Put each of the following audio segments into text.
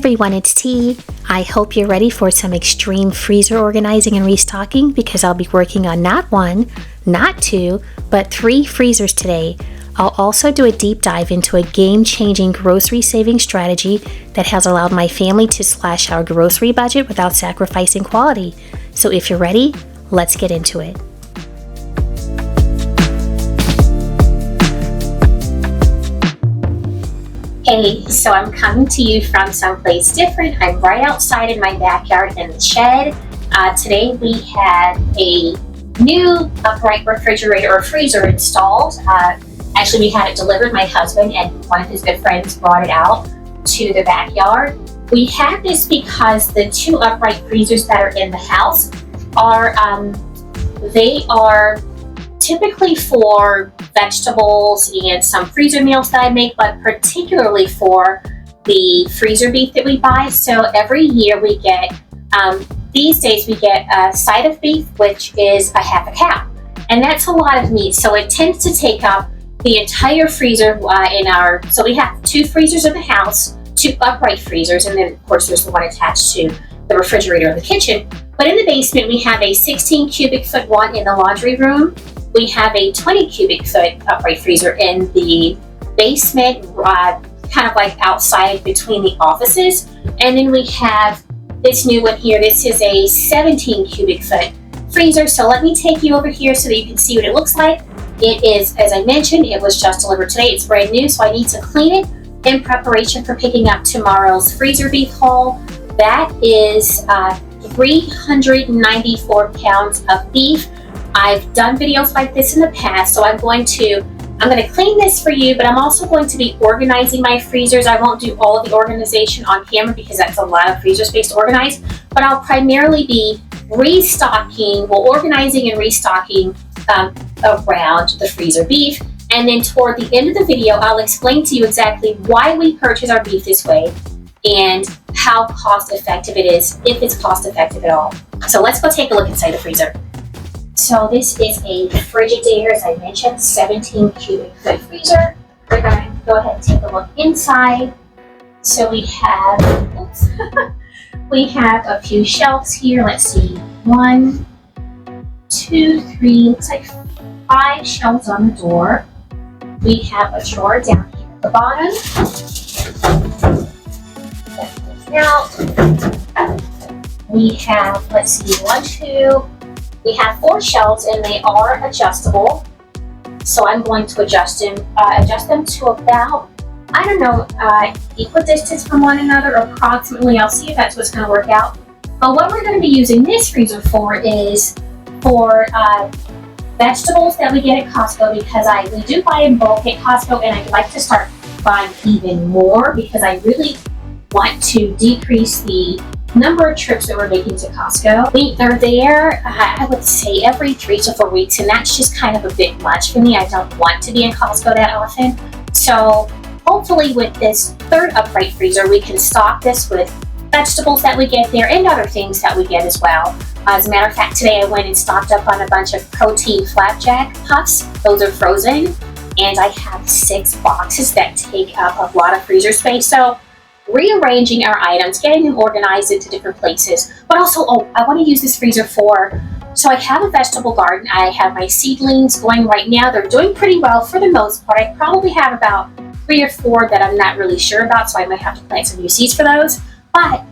everyone, it's T. I hope you're ready for some extreme freezer organizing and restocking because I'll be working on not one, not two, but 3 freezers today. I'll also do a deep dive into a game-changing grocery saving strategy that has allowed my family to slash our grocery budget without sacrificing quality. So if you're ready, let's get into it. Hey, so I'm coming to you from someplace different. I'm right outside in my backyard in the shed. Today we had a new upright refrigerator or freezer installed. Actually, we had it delivered. My husband and one of his good friends brought it out to the backyard. We had this because the 2 upright freezers that are in the house are, they are typically for vegetables and some freezer meals that I make, but particularly for the freezer beef that we buy. So every year we get, these days we get a side of beef, which is a half a cow. And that's a lot of meat. So it tends to take up the entire freezer so we have 2 freezers in the house, 2 upright freezers, and then of course there's the one attached to the refrigerator in the kitchen. But in the basement we have a 16 cubic foot one in the laundry room. We have a 20 cubic foot upright freezer in the basement, kind of like outside between the offices. And then we have this new one here. This is a 17 cubic foot freezer. So let me take you over here so that you can see what it looks like. It is, as I mentioned, it was just delivered today. It's brand new, so I need to clean it in preparation for picking up tomorrow's freezer beef haul. That is 394 pounds of beef. I've done videos like this in the past, so I'm going to clean this for you, but I'm also going to be organizing my freezers. I won't do all of the organization on camera because that's a lot of freezer space to organize, but I'll primarily be organizing and restocking around the freezer beef. And then toward the end of the video, I'll explain to you exactly why we purchase our beef this way and how cost effective it is, if it's cost effective at all. So let's go take a look inside the freezer. So this is a Frigidaire, as I mentioned, 17 cubic foot freezer. We're going to go ahead and take a look inside. So we have, we have a few shelves here. Let's see, 1, 2, 3, looks like 5 shelves on the door. We have a drawer down here at the bottom. Now, we have, let's see, 1, 2, we have 4 shelves and they are adjustable. So I'm going to adjust them to about, I don't know, equal distance from one another approximately. I'll see if that's what's going to work out. But what we're going to be using this freezer for is for vegetables that we get at Costco, because we do buy in bulk at Costco, and I'd like to start buying even more because I really want to decrease the number of trips that we're making to Costco. They're there, I would say, every 3 to 4 weeks, and that's just kind of a bit much for me. I don't want to be in Costco that often. So hopefully with this 3rd upright freezer, we can stock this with vegetables that we get there and other things that we get as well. As a matter of fact, today I went and stocked up on a bunch of protein flapjack puffs. Those are frozen, and I have 6 boxes that take up a lot of freezer space. So rearranging our items, getting them organized into different places, but also, I want to use this freezer so I have a vegetable garden. I have my seedlings going right now. They're doing pretty well for the most part. I probably have about 3 or 4 that I'm not really sure about, so I might have to plant some new seeds for those. But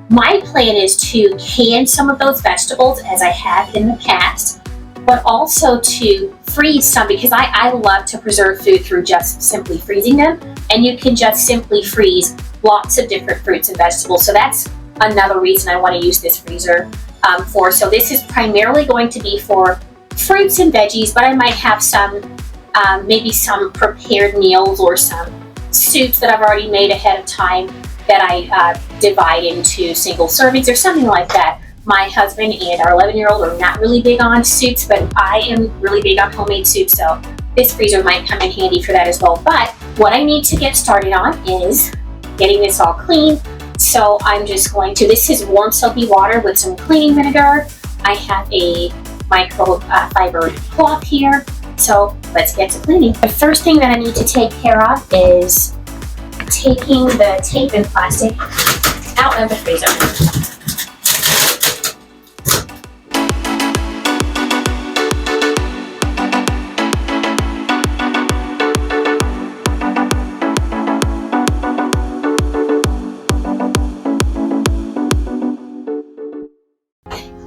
my plan is to can some of those vegetables as I have in the past, but also to freeze some because I love to preserve food through just simply freezing them. And you can just simply freeze lots of different fruits and vegetables. So that's another reason I want to use this freezer for. So this is primarily going to be for fruits and veggies, but I might have some, maybe some prepared meals or some soups that I've already made ahead of time that I divide into single servings or something like that. My husband and our 11-year-old are not really big on soups, but I am really big on homemade soup, so this freezer might come in handy for that as well. But what I need to get started on is getting this all clean. So I'm just going to, this is warm soapy water with some cleaning vinegar. I have a microfiber cloth here. So let's get to cleaning. The first thing that I need to take care of is taking the tape and plastic out of the freezer.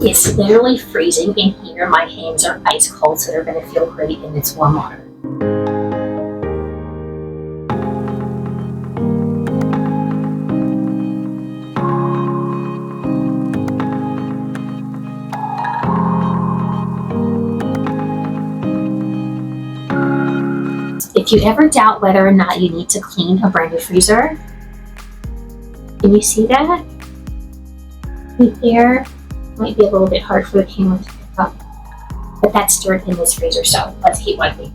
It's literally freezing in here. My hands are ice cold, so they're going to feel great in this warm water. If you ever doubt whether or not you need to clean a brand new freezer, can you see that? Right there. Might be a little bit hard for the camera to pick up, but that's stored in this freezer, so let's keep wiping.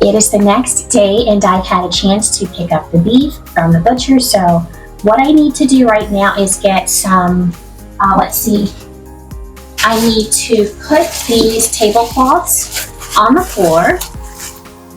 It is the next day and I had a chance to pick up the beef from the butcher. So what I need to do right now is get some, I need to put these tablecloths on the floor.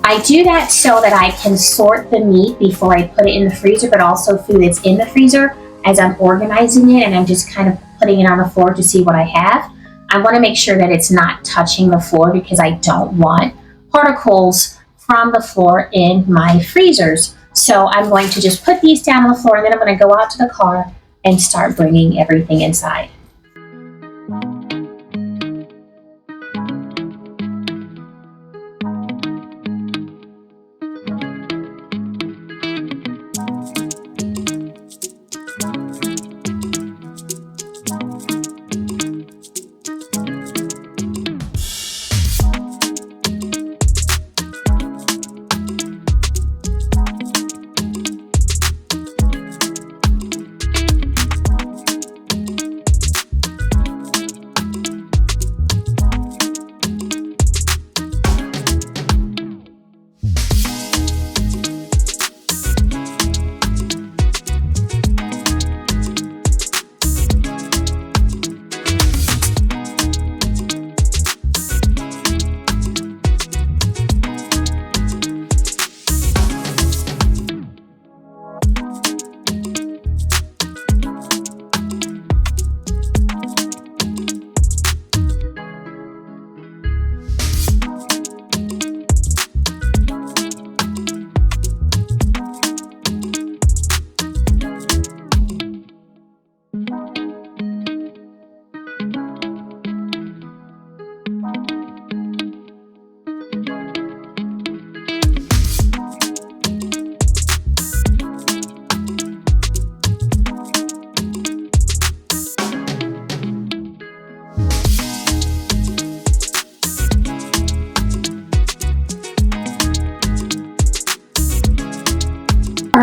I do that so that I can sort the meat before I put it in the freezer, but also food that's in the freezer as I'm organizing it, and I'm just kind of putting it on the floor to see what I have. I want to make sure that it's not touching the floor because I don't want particles from the floor in my freezers. So I'm going to just put these down on the floor, and then I'm going to go out to the car and start bringing everything inside.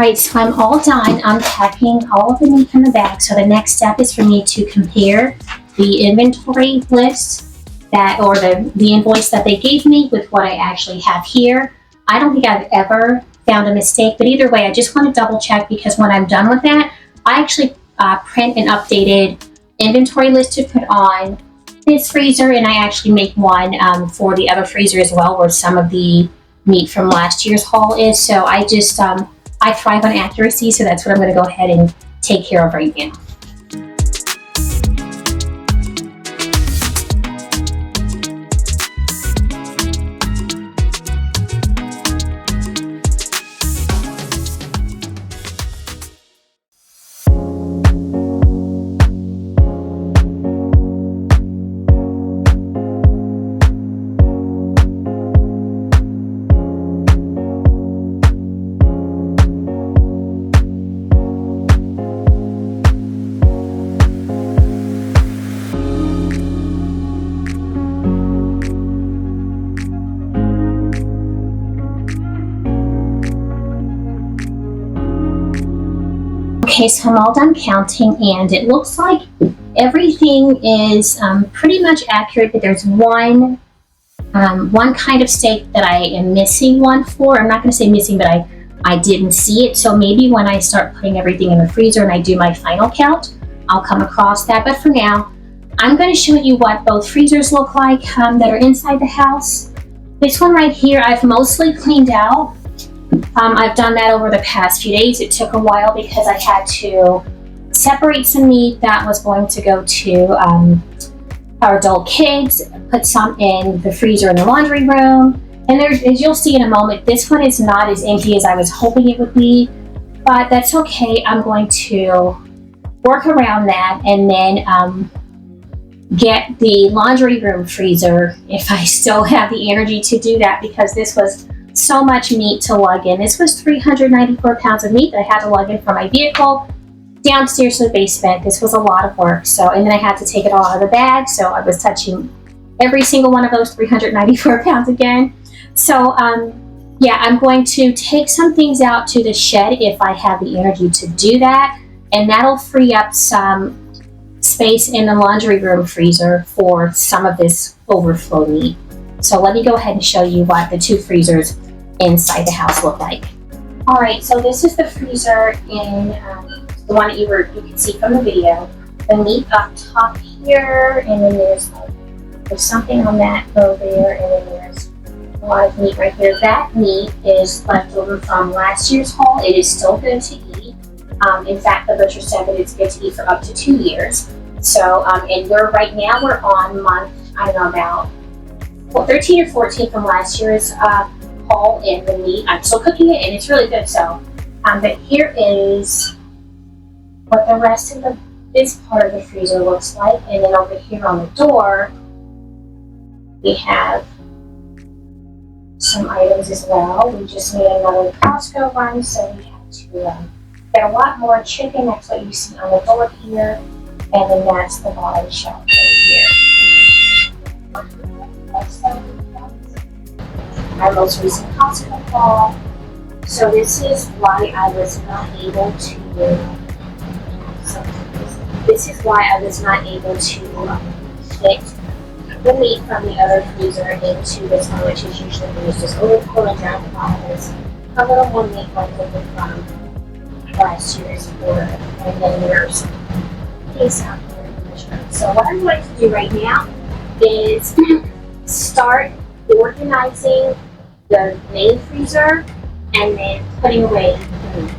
right, so I'm all done unpacking all of the meat from the bag. So the next step is for me to compare the inventory list or the invoice that they gave me with what I actually have here. I don't think I've ever found a mistake, but either way, I just want to double check, because when I'm done with that, I actually print an updated inventory list to put on this freezer, and I actually make one for the other freezer as well, where some of the meat from last year's haul is. So I just I thrive on accuracy, so that's what I'm going to go ahead and take care of right now. Okay, so I'm all done counting, and it looks like everything is pretty much accurate, but there's one kind of steak that I am missing one for. I'm not going to say missing, but I didn't see it. So maybe when I start putting everything in the freezer and I do my final count, I'll come across that. But for now, I'm going to show you what both freezers look like that are inside the house. This one right here, I've mostly cleaned out. I've done that over the past few days. It took a while because I had to separate some meat that was going to go to our adult kids, put some in the freezer in the laundry room. And there's, as you'll see in a moment, this one is not as empty as I was hoping it would be, but that's okay. I'm going to work around that and then get the laundry room freezer if I still have the energy to do that, because this was so much meat to lug in. This was 394 pounds of meat that I had to lug in from my vehicle downstairs to the basement. This was a lot of work. So, and then I had to take it all out of the bag. So I was touching every single one of those 394 pounds again. So, yeah, I'm going to take some things out to the shed if I have the energy to do that. And that'll free up some space in the laundry room freezer for some of this overflow meat. So let me go ahead and show you what the two freezers inside the house look like. All right, so this is the freezer in the one that you can see from the video. The meat up top here, and then there's something on that row there, and then there's a lot of meat right here. That meat is left over from last year's haul. It is still good to eat. In fact, the butcher said that it's good to eat for up to 2 years. So, and right now we're on month, I don't know, about 13 or 14 from last year's haul in the meat. I'm still cooking it, and it's really good. So, but here is what the rest of this part of the freezer looks like. And then over here on the door, we have some items as well. We just made another Costco run, so we have to get a lot more chicken. That's what you see on the door here. And then that's the bottom shelf right here. Our most recent Costco haul. So this is why I was not able to fit the meat from the other freezer into this one, which is usually used as overflow and down the bottom is a little more meat left over from last year's order. And then there's piece out here in the shop. So what I'm going to do right now is start organizing the main freezer and then putting away the meat.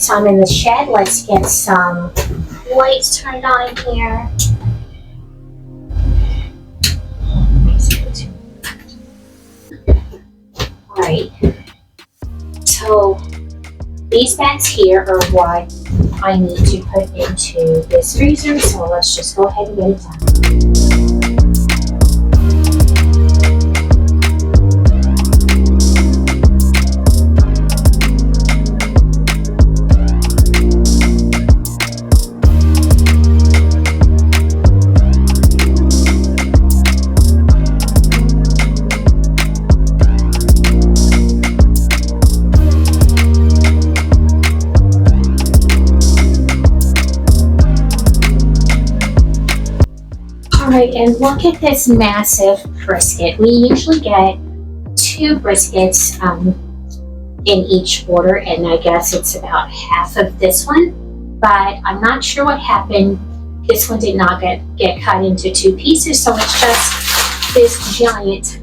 So I'm in the shed. Let's get some lights turned on in here. Alright. So these bags here are what I need to put into this freezer. So let's just go ahead and get it done. Alright, and look at this massive brisket. We usually get 2 briskets in each order, and I guess it's about half of this one, but I'm not sure what happened. This one did not get cut into 2 pieces, so it's just this giant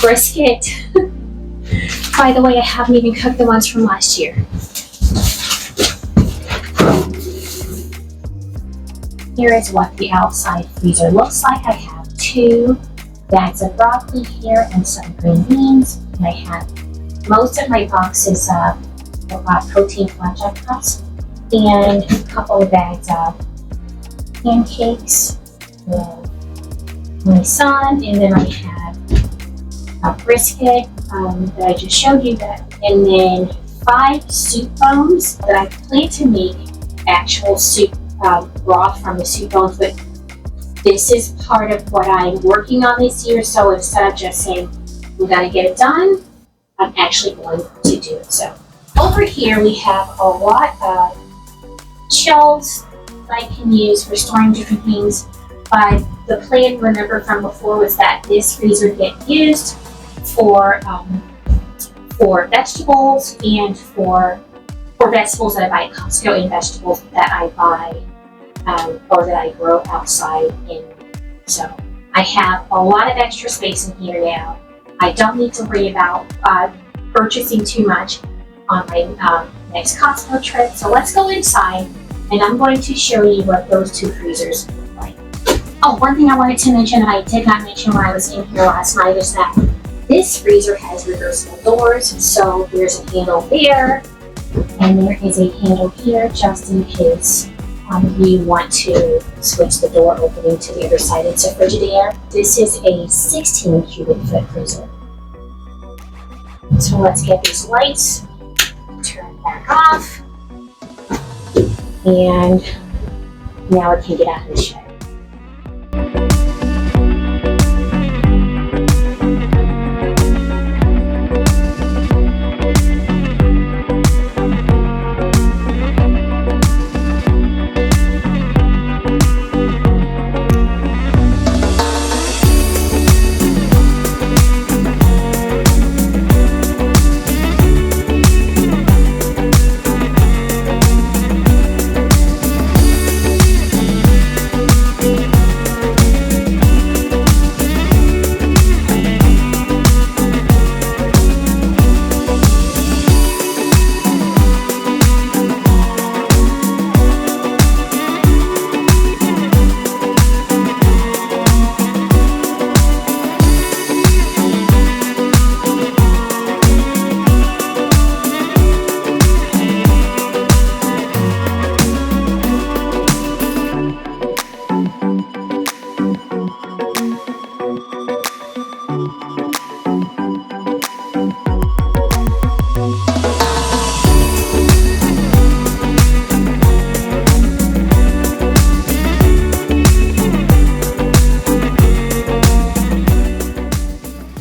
brisket. By the way, I haven't even cooked the ones from last year. Here is what the outside freezer looks like. I have 2 bags of broccoli here and some green beans. And I have most of my boxes of protein flapjack cups and a couple of bags of pancakes for my son. And then I have a brisket that I just showed you that. And then 5 soup bones that I plan to make actual soup broth from the soup bones, but this is part of what I'm working on this year, so instead of just saying we gotta get it done, I'm actually going to do it. So over here we have a lot of shelves that I can use for storing different things, but the plan, remember from before, was that this freezer get used for vegetables and for vegetables that I buy at Costco and vegetables that I buy or that I grow outside in. So I have a lot of extra space in here now. I don't need to worry about purchasing too much on my next Costco trip. So let's go inside and I'm going to show you what those 2 freezers look like. Oh, one thing I wanted to mention that I did not mention when I was in here last night is that this freezer has reversible doors. So there's a handle there and there is a handle here just in case you want to switch the door opening to the other side. It's a Frigidaire. This is a 16 cubic foot freezer. So let's get these lights turned back off. And now we can get out of the shed.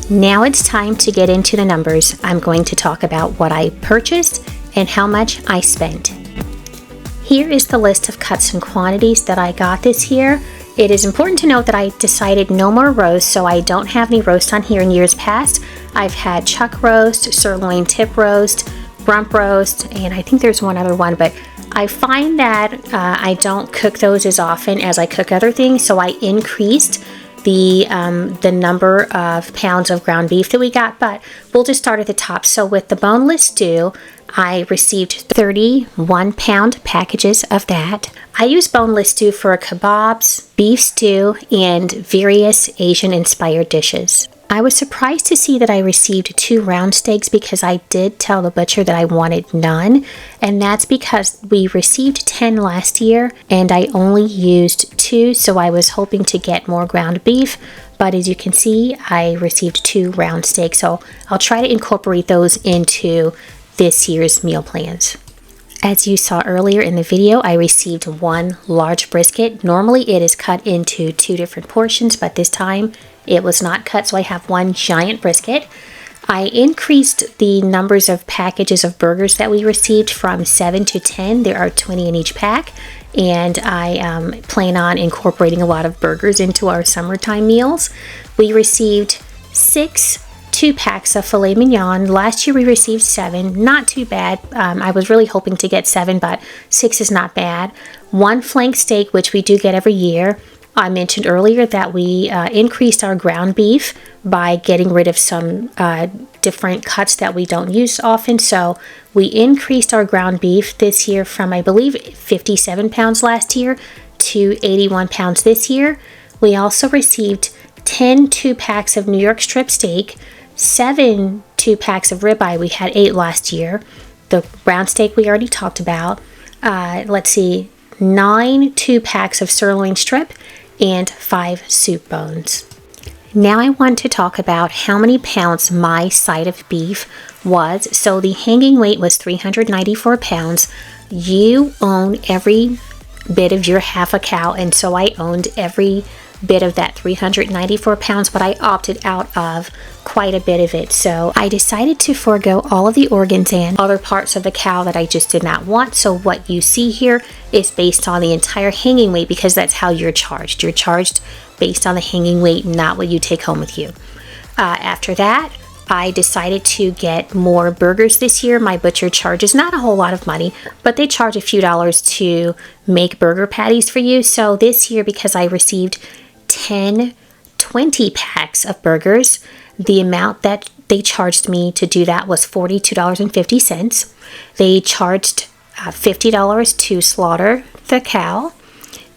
Now it's time to get into the numbers. I'm going to talk about what I purchased and how much I spent. Here is the list of cuts and quantities that I got this year. It is important to note that I decided no more roast, so I don't have any roast on here in years past. I've had chuck roast, sirloin tip roast, rump roast, and I think there's one other one, but I find that I don't cook those as often as I cook other things, so I increased the number of pounds of ground beef that we got, but we'll just start at the top. So with the boneless stew, I received 31 pound packages of that. I use boneless stew for kebabs, beef stew, and various Asian inspired dishes. I was surprised to see that I received 2 round steaks because I did tell the butcher that I wanted none, and that's because we received 10 last year and I only used 2, so I was hoping to get more ground beef, but as you can see, I received 2 round steaks, so I'll try to incorporate those into this year's meal plans. As you saw earlier in the video, I received 1 large brisket. Normally it is cut into 2 different portions, but this time it was not cut, so I have 1 giant brisket. I increased the numbers of packages of burgers that we received from 7 to 10. There are 20 in each pack, and I plan on incorporating a lot of burgers into our summertime meals. We received 6 2-packs of filet mignon. Last year we received 7, not too bad. I was really hoping to get 7, but 6 is not bad. 1 flank steak, which we do get every year. I mentioned earlier that we increased our ground beef by getting rid of some different cuts that we don't use often. So we increased our ground beef this year from, I believe, 57 pounds last year to 81 pounds this year. We also received 10 2-packs of New York strip steak, 7 2-packs of ribeye. We had 8 last year. The round steak we already talked about. 9 2-packs of sirloin strip, and 5 soup bones. Now I want to talk about how many pounds my side of beef was. So the hanging weight was 394 pounds. You own every bit of your half a cow, and so I owned every bit of that 394 pounds, but I opted out of quite a bit of it. So I decided to forego all of the organs and other parts of the cow that I just did not want. So what you see here is based on the entire hanging weight, because that's how you're charged. You're charged based on the hanging weight, not what you take home with you. After that, I decided to get more burgers this year. My butcher charges not a whole lot of money, but they charge a few dollars to make burger patties for you. So this year, because I received 10 20-packs of burgers, the amount that they charged me to do that was $42.50. They charged $50 to slaughter the cow.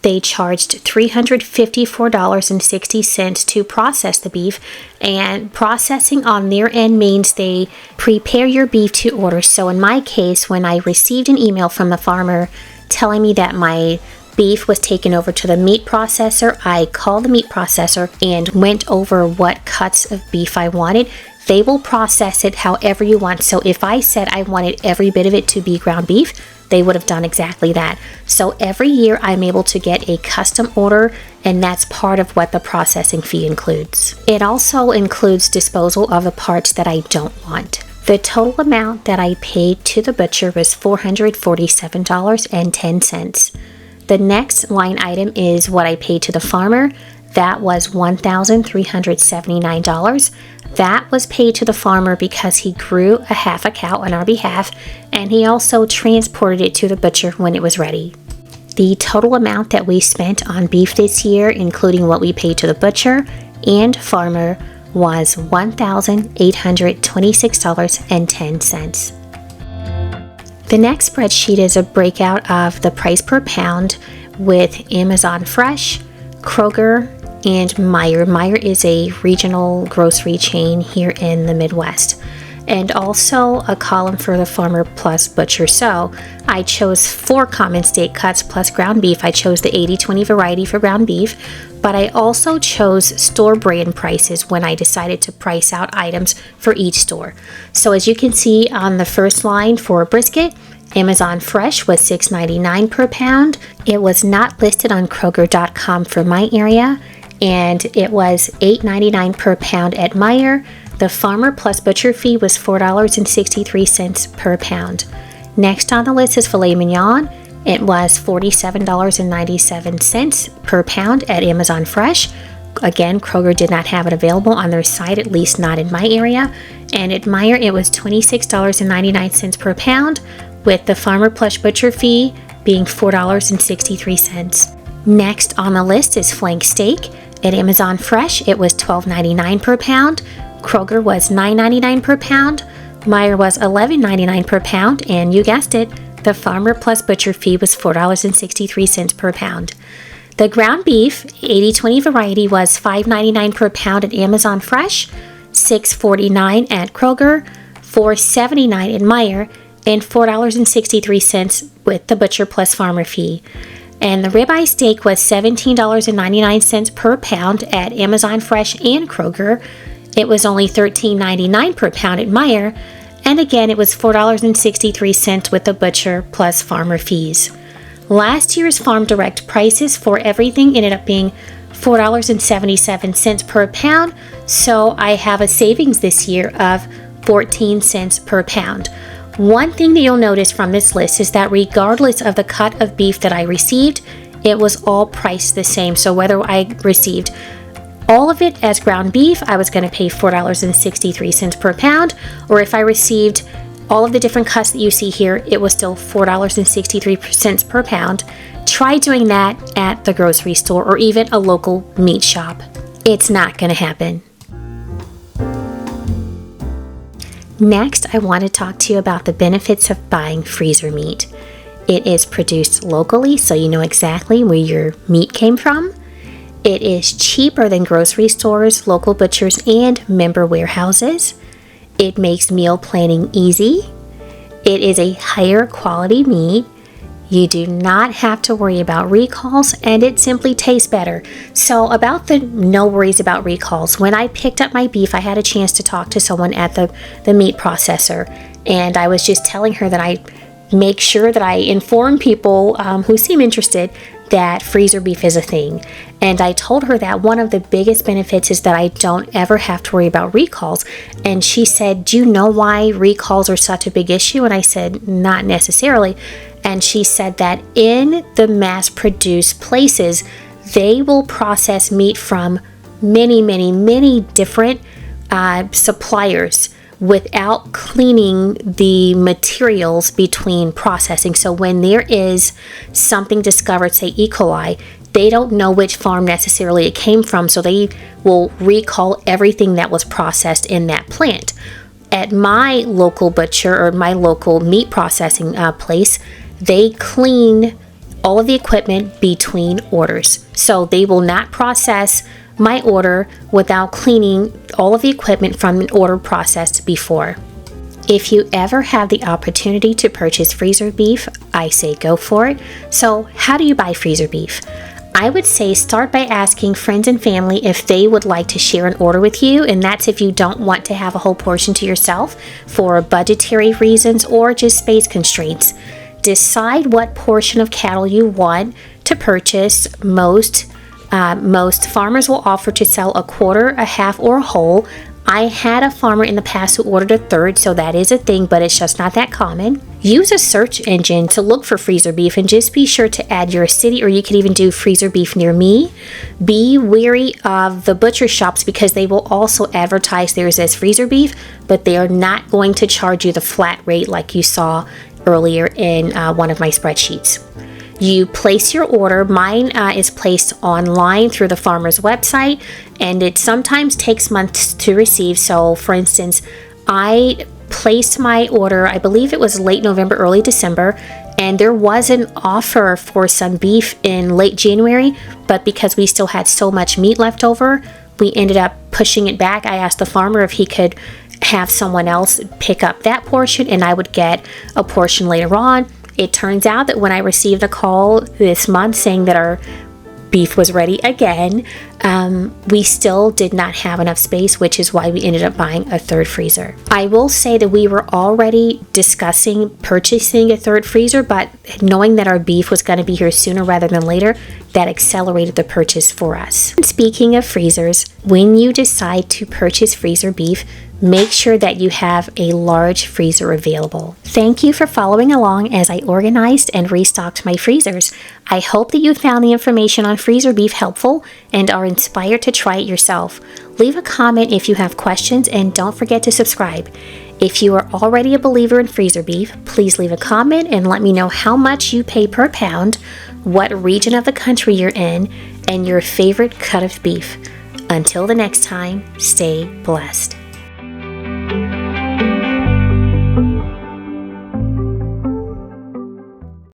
They charged $354.60 to process the beef, and processing on their end means they prepare your beef to order. So in my case, when I received an email from the farmer telling me that my beef was taken over to the meat processor, I called the meat processor and went over what cuts of beef I wanted. They will process it however you want. So if I said I wanted every bit of it to be ground beef, they would have done exactly that. So every year I'm able to get a custom order, and that's part of what the processing fee includes. It also includes disposal of the parts that I don't want. The total amount that I paid to the butcher was $447.10. The next line item is what I paid to the farmer. That was $1,379. That was paid to the farmer because he grew a half a cow on our behalf, and he also transported it to the butcher when it was ready. The total amount that we spent on beef this year, including what we paid to the butcher and farmer, was $1,826.10. The next spreadsheet is a breakout of the price per pound with Amazon Fresh, Kroger, and Meijer. Meijer is a regional grocery chain here in the Midwest. And also a column for the farmer plus butcher. So I chose 4 common steak cuts plus ground beef. I chose the 80-20 variety for ground beef, but I also chose store brand prices when I decided to price out items for each store. So as you can see on the first line for brisket, Amazon Fresh was $6.99 per pound. It was not listed on Kroger.com for my area, and it was $8.99 per pound at Meijer. The farmer plus butcher fee was $4.63 per pound. Next on the list is filet mignon. It was $47.97 per pound at Amazon Fresh. Again, Kroger did not have it available on their site, at least not in my area. And at Meijer, it was $26.99 per pound, with the farmer plus butcher fee being $4.63. Next on the list is flank steak. At Amazon Fresh, it was $12.99 per pound. Kroger was $9.99 per pound. Meijer was $11.99 per pound, and you guessed it, the farmer plus butcher fee was $4.63 per pound. The ground beef 80/20 variety was $5.99 per pound at Amazon Fresh, $6.49 at Kroger, $4.79 at Meijer, and $4.63 with the butcher plus farmer fee. And the ribeye steak was $17.99 per pound at Amazon Fresh and Kroger. It was only $13.99 per pound at Meijer, and again it was $4.63 with the butcher plus farmer fees. Last year's Farm Direct prices for everything ended up being $4.77 per pound, so I have a savings this year of 14 cents per pound. One thing that you'll notice from this list is that regardless of the cut of beef that I received, it was all priced the same. So whether I received all of it as ground beef, I was going to pay $4.63 per pound, or if I received all of the different cuts that you see here, it was still $4.63 per pound. Try doing that at the grocery store or even a local meat shop. It's not going to happen. Next, I want to talk to you about the benefits of buying freezer meat. It is produced locally, so you know exactly where your meat came from. It is cheaper than grocery stores, local butchers, and member warehouses. It makes meal planning easy. It is a higher quality meat. You do not have to worry about recalls, and it simply tastes better. So about the no worries about recalls, when I picked up my beef, I had a chance to talk to someone at the meat processor, and I was just telling her that I make sure that I inform people who seem interested that freezer beef is a thing. And I told her that one of the biggest benefits is that I don't ever have to worry about recalls. And she said, "Do you know why recalls are such a big issue?" And I said, "Not necessarily." And she said that in the mass-produced places, they will process meat from many different suppliers without cleaning the materials between processing. So when there is something discovered, say E. coli, they don't know which farm necessarily it came from, so they will recall everything that was processed in that plant. At my local butcher or my local meat processing place, they clean all of the equipment between orders. So they will not process my order without cleaning all of the equipment from an order processed before. If you ever have the opportunity to purchase freezer beef, I say go for it. So how do you buy freezer beef? I would say start by asking friends and family if they would like to share an order with you, and that's if you don't want to have a whole portion to yourself for budgetary reasons or just space constraints. Decide what portion of cattle you want to purchase. Most farmers will offer to sell a quarter, a half, or a whole. I had a farmer in the past who ordered a third, so that is a thing, but it's just not that common. Use a search engine to look for freezer beef and just be sure to add your city, or you could even do freezer beef near me. Be wary of the butcher shops because they will also advertise theirs as freezer beef, but they are not going to charge you the flat rate like you saw earlier in one of my spreadsheets. You place your order. Mine is placed online through the farmer's website, and it sometimes takes months to receive. So for instance, I placed my order, I believe it was late November, early December, and there was an offer for some beef in late January, but because we still had so much meat left over, we ended up pushing it back. I asked the farmer if he could have someone else pick up that portion and I would get a portion later on. It turns out that when I received a call this month saying that our beef was ready again, we still did not have enough space, which is why we ended up buying a third freezer. I will say that we were already discussing purchasing a third freezer, but knowing that our beef was going to be here sooner rather than later, that accelerated the purchase for us. And speaking of freezers, when you decide to purchase freezer beef, make sure that you have a large freezer available. Thank you for following along as I organized and restocked my freezers. I hope that you found the information on freezer beef helpful and are inspired to try it yourself. Leave a comment if you have questions and don't forget to subscribe. If you are already a believer in freezer beef, please leave a comment and let me know how much you pay per pound, what region of the country you're in, and your favorite cut of beef. Until the next time, stay blessed.